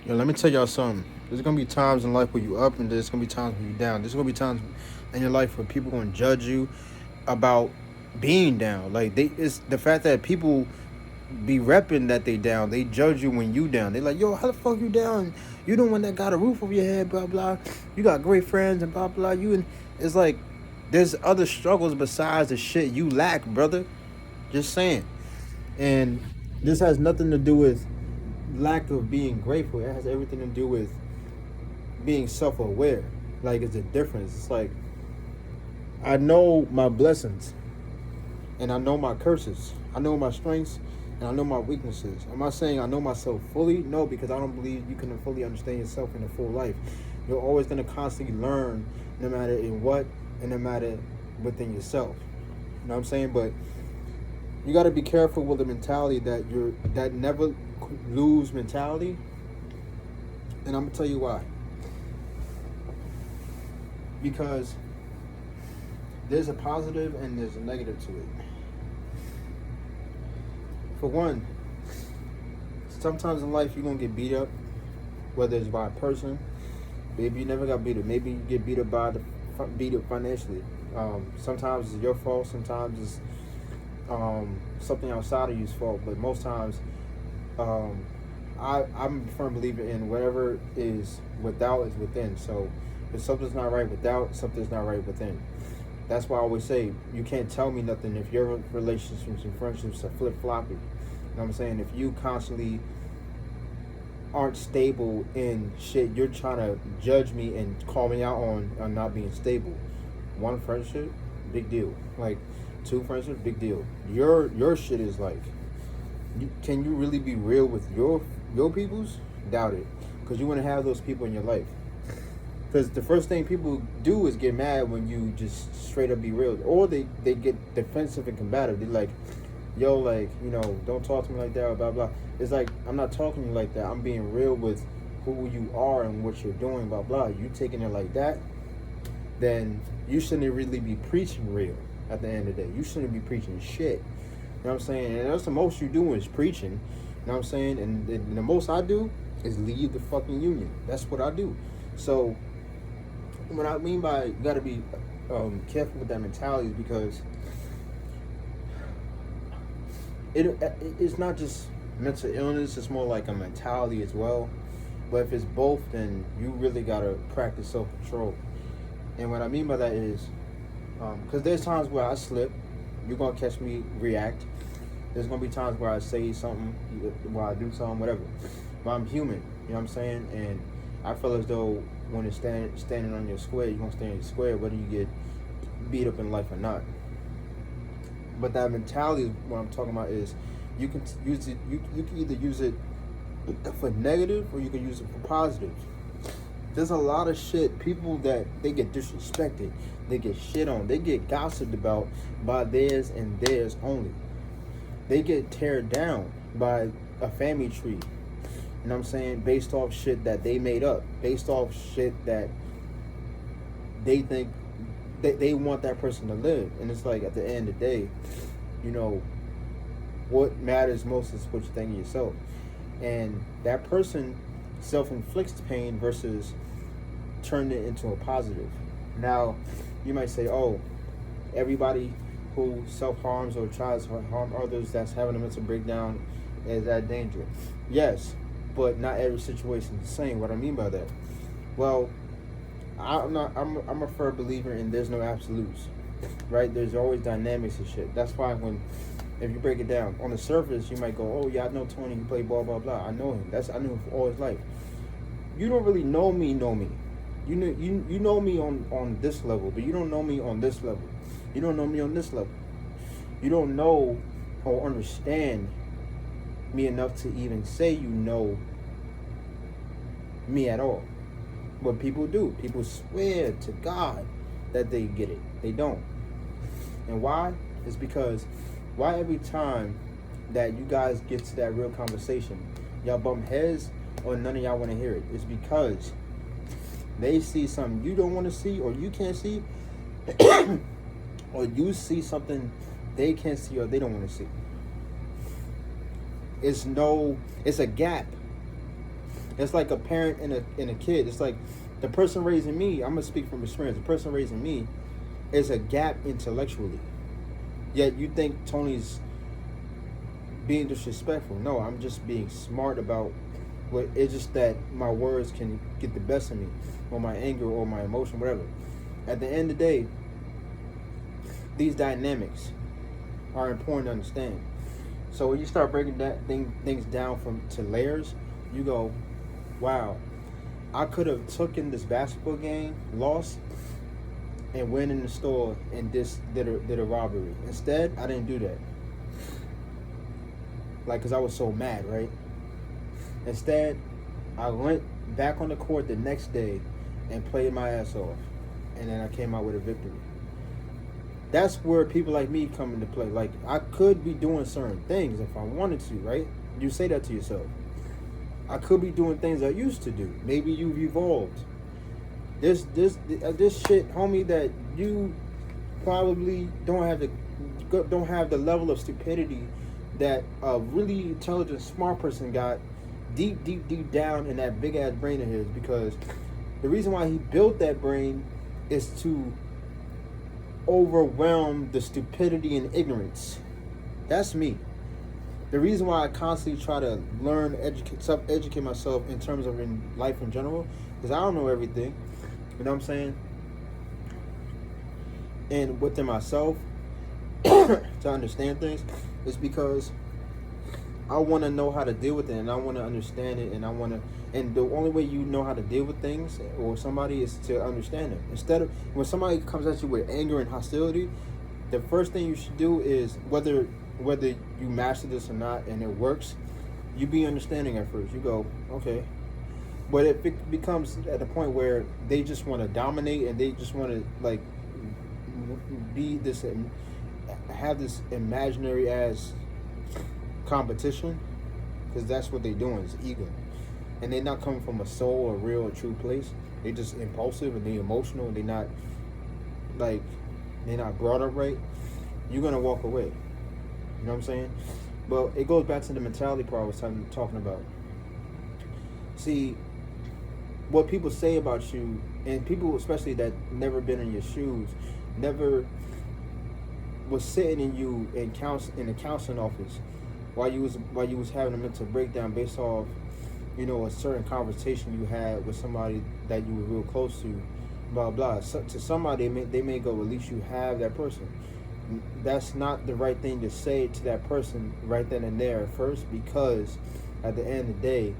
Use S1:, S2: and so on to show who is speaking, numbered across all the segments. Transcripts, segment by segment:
S1: Yo, let me tell y'all something. There's gonna be times in life where you up, and there's gonna be times where you down. There's gonna be times in your life where people gonna judge you about being down. Like it's the fact that people be repping that they down. They judge you when you down. They like, yo, how the fuck you down? You the one that got a roof over your head, blah blah. You got great friends and blah blah. You and it's like there's other struggles besides the shit you lack, brother. Just saying. And this has nothing to do with lack of being grateful. It has everything to do with being self-aware. Like it's a difference. It's like I know my blessings and I know my curses. I know my strengths and I know my weaknesses. Am I saying I know myself fully? No, because I don't believe you can fully understand yourself in a full life. You're always going to constantly learn, no matter in what and no matter within yourself. You know what I'm saying? But you got to be careful with the mentality that never lose mentality. And I'm going to tell you why. Because there's a positive and there's a negative to it. For one, sometimes in life you're gonna get beat up, whether it's by a person. Maybe you never got beat up. Maybe you get beat up beat up financially. Sometimes it's your fault. Sometimes it's something outside of you's fault. But most times, I'm a firm believer in whatever is without is within. So if something's not right without, something's not right within. That's why I always say you can't tell me nothing if your relationships and friendships are flip floppy. You know what I'm saying? If you constantly aren't stable in shit, you're trying to judge me and call me out on not being stable. One friendship, big deal. Like two friendships, big deal. Your shit is like, can you really be real with your peoples? Doubt it, because you want to have those people in your life. Because the first thing people do is get mad when you just straight up be real. Or they get defensive and combative. They're like, yo, like, don't talk to me like that, or blah, blah. It's like, I'm not talking to you like that. I'm being real with who you are and what you're doing, blah, blah. You taking it like that, then you shouldn't really be preaching real at the end of the day. You shouldn't be preaching shit. You know what I'm saying? And that's the most you do is preaching. You know what I'm saying? And the most I do is leave the fucking union. That's what I do. So what I mean by you got to be careful with that mentality is because it's not just mental illness, it's more like a mentality as well. But if it's both, then you really got to practice self-control. And what I mean by that is because there's times where I slip, you're going to catch me react. There's going to be times where I say something, where I do something, whatever. But I'm human, you know what I'm saying? And I feel as though when it's standing on your square, you're going to stand on your square, whether you get beat up in life or not. But that mentality is what I'm talking about is you can use it, you can either use it for negative or you can use it for positive. There's a lot of shit, people that they get disrespected, they get shit on, they get gossiped about by theirs and theirs only. They get teared down by a family tree. You know what I'm saying? Based off shit that they made up. Based off shit that they think they want that person to live. And it's like at the end of the day, what matters most is what you think of yourself. And that person self-inflicts pain versus turning it into a positive. Now, you might say, oh, everybody who self-harms or tries to harm others that's having a mental breakdown is at danger. Yes, but not every situation is the same. What I mean by that? Well, I'm a firm believer in there's no absolutes, right? There's always dynamics and shit. That's why if you break it down, on the surface, you might go, oh yeah, I know Tony, he play blah, blah, blah. I know him. I knew him for all his life. You don't really know me. You know me on this level, but you don't know me on this level. You don't know me on this level. You don't know or understand me enough to even say you know me at all. But people do. People swear to God that they get it. They don't. And why? It's because why every time that you guys get to that real conversation, y'all bump heads or none of y'all want to hear it? It's because they see something you don't want to see or you can't see, or you see something they can't see or they don't want to see. It's a gap. It's like a parent and a kid. It's like the person raising me. I'm gonna speak from experience. The person raising me is a gap intellectually. Yet you think Tony's being disrespectful. No, I'm just being smart about what. It's just that my words can get the best of me, or my anger, or my emotion, whatever. At the end of the day, these dynamics are important to understand. So when you start breaking that things down to layers, you go, wow, I could have taken this basketball game, lost, and went in the store and did a robbery. Instead, I didn't do that. Like, because I was so mad, right? Instead, I went back on the court the next day and played my ass off. And then I came out with a victory. That's where people like me come into play. Like, I could be doing certain things if I wanted to, right? You say that to yourself. I could be doing things I used to do. Maybe you've evolved. This shit, homie, that you probably don't have the level of stupidity that a really intelligent, smart person got deep down in that big ass brain of his. Because the reason why he built that brain is to overwhelm the stupidity and ignorance. That's me. The reason why I constantly try to learn, educate myself in terms of in life in general, because I don't know everything. You know what I'm saying? And within myself, to understand things, is because I want to know how to deal with it, and I want to understand it, and and the only way you know how to deal with things or somebody is to understand it. Instead of, when somebody comes at you with anger and hostility, the first thing you should do is, whether you master this or not and it works, you be understanding at first. You go, okay. But it becomes at a point where they just want to dominate, and they just want to, like, be this, have this imaginary as competition, because that's what they're doing, is ego. And they're not coming from a soul or real or true place. They're just impulsive, and they're emotional, and they're not brought up right. You're gonna walk away. You know what I'm saying? But it goes back to the mentality part I was talking about. See, what people say about you, and people especially that never been in your shoes, never was sitting in a counseling office while you was having a mental breakdown based off, a certain conversation you had with somebody that you were real close to, blah blah. So, to somebody they may go, at least you have that person. That's not the right thing to say to that person right then and there at first, because at the end of the day,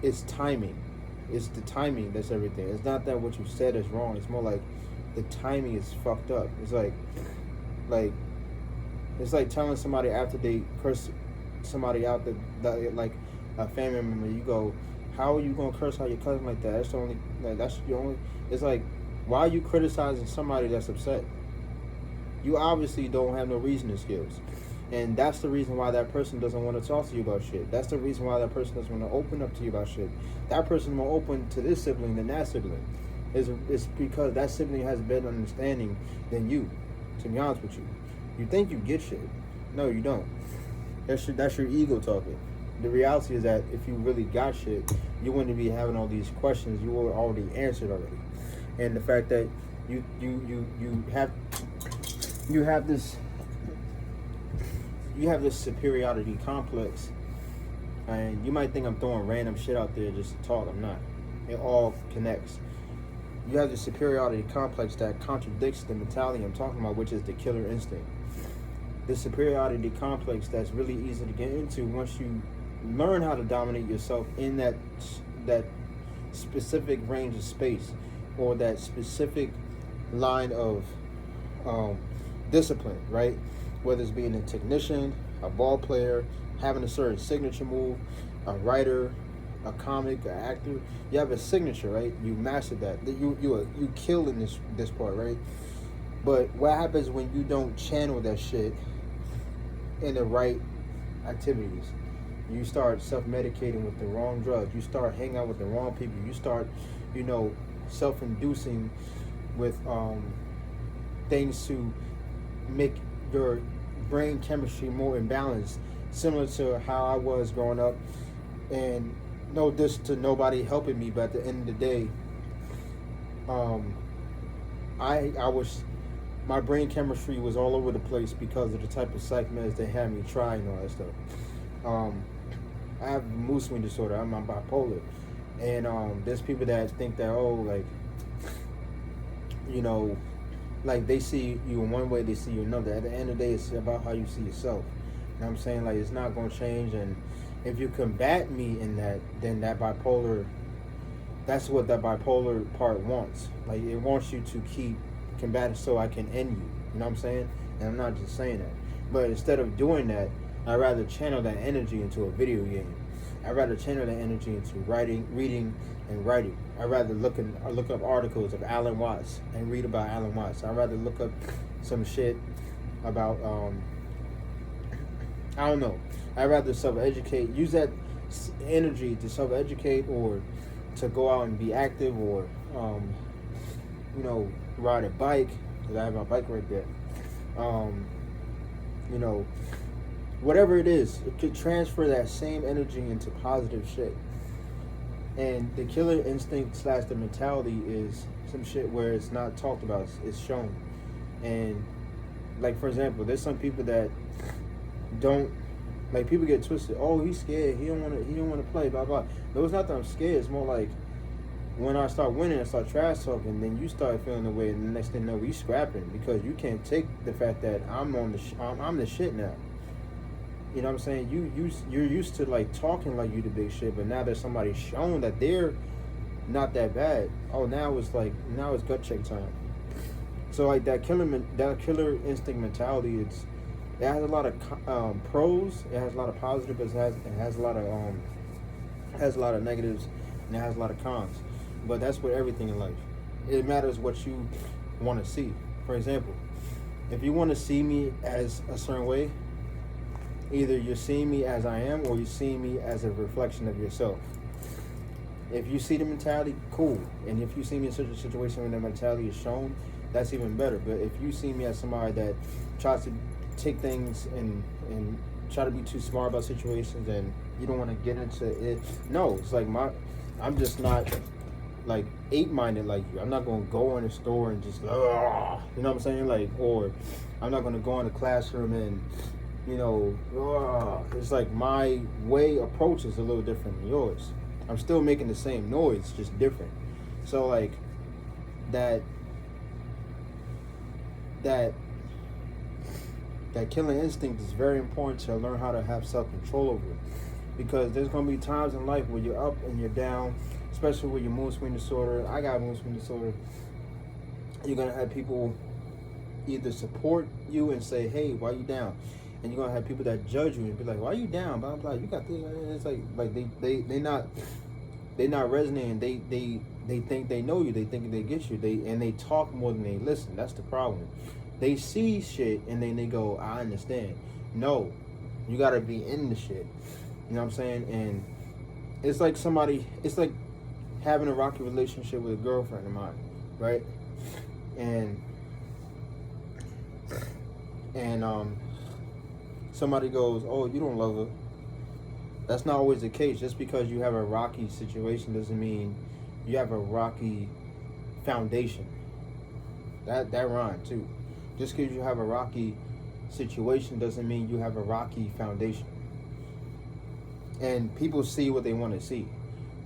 S1: it's timing. It's the timing that's everything. It's not that what you said is wrong. It's more like the timing is fucked up. It's like telling somebody after they curse somebody out that like a family member, you go, how are you gonna curse out your cousin like that? That's your only. It's like, why are you criticizing somebody that's upset? You obviously don't have no reasoning skills. And that's the reason why that person doesn't want to talk to you about shit. That's the reason why that person doesn't want to open up to you about shit. That person more open to this sibling than that sibling. It's because that sibling has a better understanding than you, to be honest with you. You think you get shit. No, you don't. That's your ego talking. The reality is that if you really got shit, you wouldn't be having all these questions. You were already answered already. And the fact that you have this superiority complex, and you might think I'm throwing random shit out there just to talk. I'm not. It all connects. You have this superiority complex that contradicts the mentality I'm talking about, which is the killer instinct. This superiority complex that's really easy to get into once you learn how to dominate yourself in that specific range of space, or that specific line of discipline, right? Whether it's being a technician, a ball player, having a certain signature move, a writer, a comic, an actor, you have a signature, right? You mastered that. You killed in this part, right? But what happens when you don't channel that shit in the right activities? You start self-medicating with the wrong drugs. You start hanging out with the wrong people. You start, self-inducing with things to make your brain chemistry more imbalanced, similar to how I was growing up. And no this to nobody helping me, but at the end of the day, um, I was my brain chemistry was all over the place because of the type of psych meds they had me try and all that stuff. Um, I have mood swing disorder. I'm bipolar, and there's people that think that, oh, like, you know, like they see you in one way, they see you another. At the end of the day, it's about how you see yourself. You know what I'm saying? Like, it's not gonna change, and if you combat me in that, then that bipolar, that's what that bipolar part wants. Like, it wants you to keep combating so I can end you. You know what I'm saying? And I'm not just saying that. But instead of doing that, I'd rather channel that energy into a video game. I'd rather channel that energy into reading, and writing. I'd rather look up articles of Alan Watts and read about Alan Watts. I'd rather look up some shit about I don't know. I'd rather self-educate. Use that energy to self-educate, or to go out and be active, or you know, ride a bike. Cause I have my bike right there. You know, whatever it is, it could transfer that same energy into positive shit. And the killer instinct / the mentality is some shit where it's not talked about, it's shown. And like, for example, there's some people that don't, like, people get twisted. Oh, he's scared. He don't want to play. Blah blah. No, it's not that I'm scared. It's more like when I start winning, I start trash talking. Then you start feeling the way, and the next thing you know, we scrapping because you can't take the fact that I'm I'm the shit now. You know what I'm saying? You're used to like talking like you the big shit, but now there's somebody showing that they're not that bad. Oh, now it's gut check time. So like that killer instinct mentality, it has a lot of pros, it has a lot of positive, but it has a lot of negatives, and it has a lot of cons. But that's with everything in life. It matters what you want to see. For example, if you want to see me as a certain way, either you're seeing me as I am, or you're seeing me as a reflection of yourself. If you see the mentality, cool. And if you see me in such a situation where the mentality is shown, that's even better. But if you see me as somebody that tries to take things and try to be too smart about situations, and you don't want to get into it, no, it's like I'm just not like 8-minded like you. I'm not going to go in the store and just, you know what I'm saying? Like, or I'm not going to go in the classroom and, you know, it's like my approach is a little different than yours. I'm still making the same noise, just different. So like that killing instinct is very important to learn how to have self-control over it, because there's going to be times in life where you're up and you're down, especially with your mood swing disorder. I got mood swing disorder. You're going to have people either support you and say, hey, why you down? And you're gonna have people that judge you and be like, "Why are you down?" Blah blah. You got this. It's like they not resonating. They think they know you. They think they get you. They talk more than they listen. That's the problem. They see shit and then they go, "I understand." No, you gotta be in the shit. You know what I'm saying? And it's like having a rocky relationship with a girlfriend of mine, right? And somebody goes, "Oh, you don't love her." That's not always the case. Just because you have a rocky situation doesn't mean you have a rocky foundation. That rhymed too. Just because you have a rocky situation doesn't mean you have a rocky foundation. And people see what they want to see.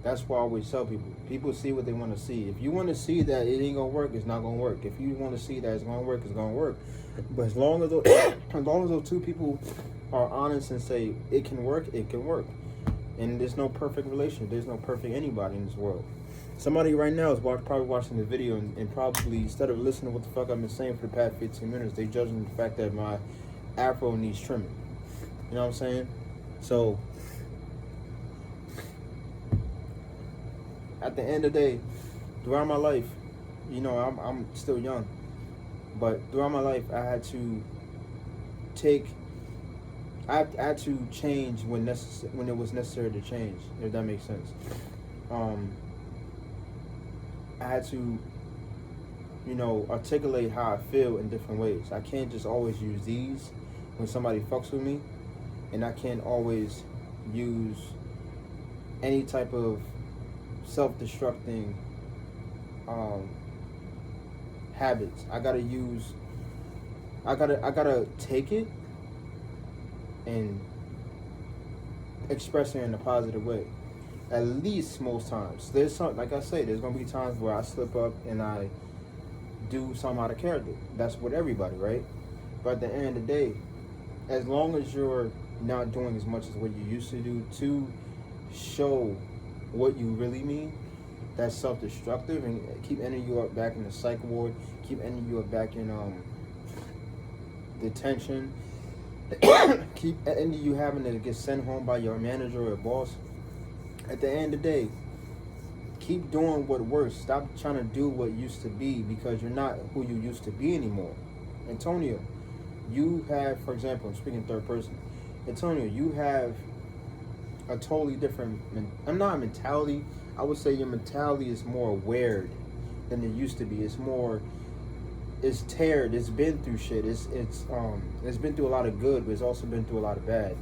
S1: That's why I always tell people see what they want to see. If you want to see that it ain't gonna work, it's not gonna work. If you want to see that it's gonna work, it's gonna work. But as long as those two people are honest and say it can work, it can work. And there's no perfect relation. There's no perfect anybody in this world. Somebody right now is probably watching the video and probably, instead of listening to what the fuck I've been saying for the past 15 minutes, they judging the fact that my afro needs trimming. You know what I'm saying? So at the end of the day, throughout my life, you know, I'm still young, but throughout my life, I had to change when it was necessary to change, if that makes sense. I had to, you know, articulate how I feel in different ways. I can't just always use these when somebody fucks with me, and I can't always use any type of self-destructing habits. I gotta take it and express it in a positive way. At least most times. There's some, like I say, there's gonna be times where I slip up and I do something out of character. That's with everybody, right? But at the end of the day, as long as you're not doing as much as what you used to do to show what you really mean, that's self-destructive and keep ending you up back in the psych ward, keep ending you up back in detention, keep ending you having to get sent home by your manager or boss. At the end of the day, keep doing what works. Stop trying to do what used to be, because you're not who you used to be anymore. Antonio, you have, for example, I'm speaking third person. Antonio, you have a totally different, I'm not a mentality. I would say your mentality is more aware than it used to be. It's more, it's teared. It's been through shit. It's been through a lot of good, but it's also been through a lot of bad.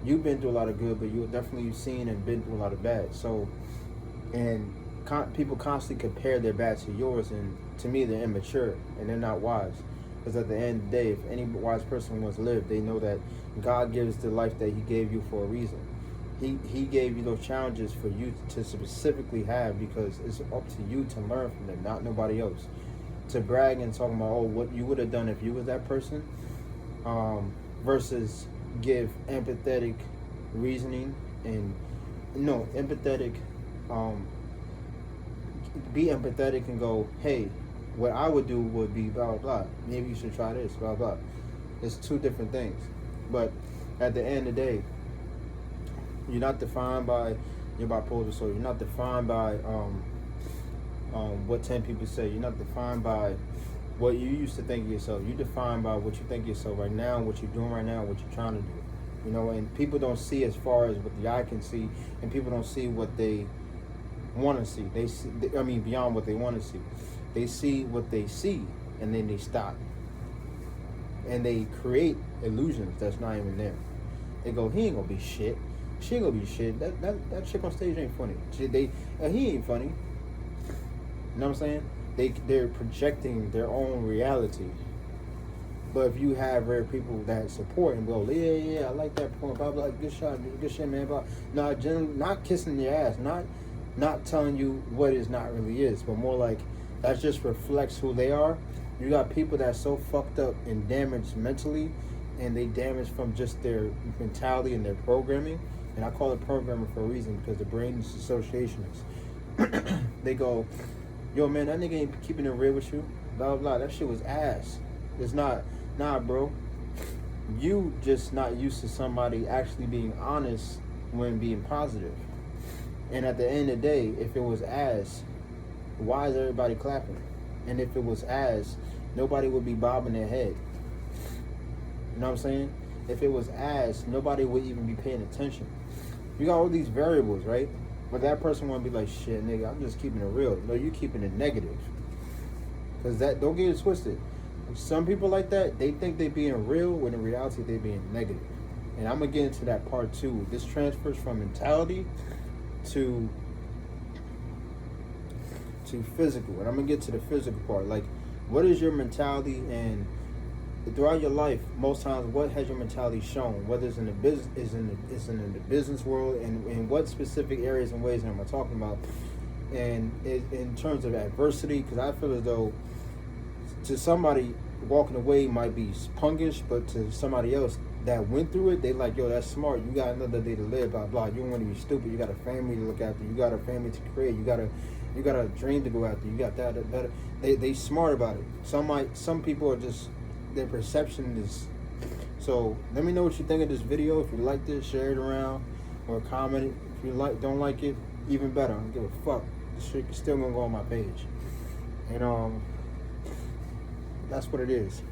S1: You've been through a lot of good, but you've definitely seen and been through a lot of bad. So, and people constantly compare their bad to yours, and to me, they're immature and they're not wise. Because at the end of the day, if any wise person wants to live, they know that God gives the life that He gave you for a reason. He gave you those challenges for you to specifically have, because it's up to you to learn from them, not nobody else. To brag and talking about, oh, what you would have done if you was that person, versus give empathetic reasoning and be empathetic and go, hey, what I would do would be blah blah blah. Maybe you should try this, blah blah. It's two different things. But at the end of the day, you're not defined by your bipolar disorder. You're not defined by what 10 people say. You're not defined by what you used to think of yourself. You're defined by what you think of yourself right now, what you're doing right now, what you're trying to do. You know, and people don't see as far as what the eye can see, and people don't see what they want to see. They see, beyond what they want to see. They see what they see, and then they stop. And they create illusions that's not even there. They go, he ain't gonna be shit. She ain't gonna be shit. That chick on stage ain't funny. He ain't funny. You know what I'm saying? They're projecting their own reality. But if you have rare people that support and go, yeah, I like that point, blah blah, good shit, man. Blah. Not kissing your ass, not telling you what is not really is, but more like that just reflects who they are. You got people that's so fucked up and damaged mentally, and they damaged from just their mentality and their programming. And I call it programming for a reason, because the brain is associationist. They go, yo man, that nigga ain't keeping it real with you, blah blah, that shit was ass. It's not. Nah, bro. You just not used to somebody actually being honest when being positive. And at the end of the day, if it was ass, why is everybody clapping? And if it was ass, nobody would be bobbing their head. You know what I'm saying? If it was ass, nobody would even be paying attention. You got all these variables, right? But that person want to be like, shit, nigga, I'm just keeping it real. No, you keeping it negative. Because don't get it twisted. Some people like that, they think they being real, when in reality they being negative. And I'm going to get into that part too. This transfers from mentality to physical. And I'm going to get to the physical part. Like, what is your mentality? And throughout your life, most times, what has your mentality shown? Whether it's in the business, is in the business world, and in what specific areas and ways am I talking about? And in terms of adversity, because I feel as though to somebody, walking away might be punkish, but to somebody else that went through it, they like, yo, that's smart. You got another day to live, blah blah. You don't want to be stupid. You got a family to look after. You got a family to create. You got a dream to go after. You got that. They smart about it. Some people are just, their perception is. So let me know what you think of this video. If you like this, share it around or comment it. If you don't like it, even better. I don't give a fuck. This shit is still gonna go on my page. And that's what it is.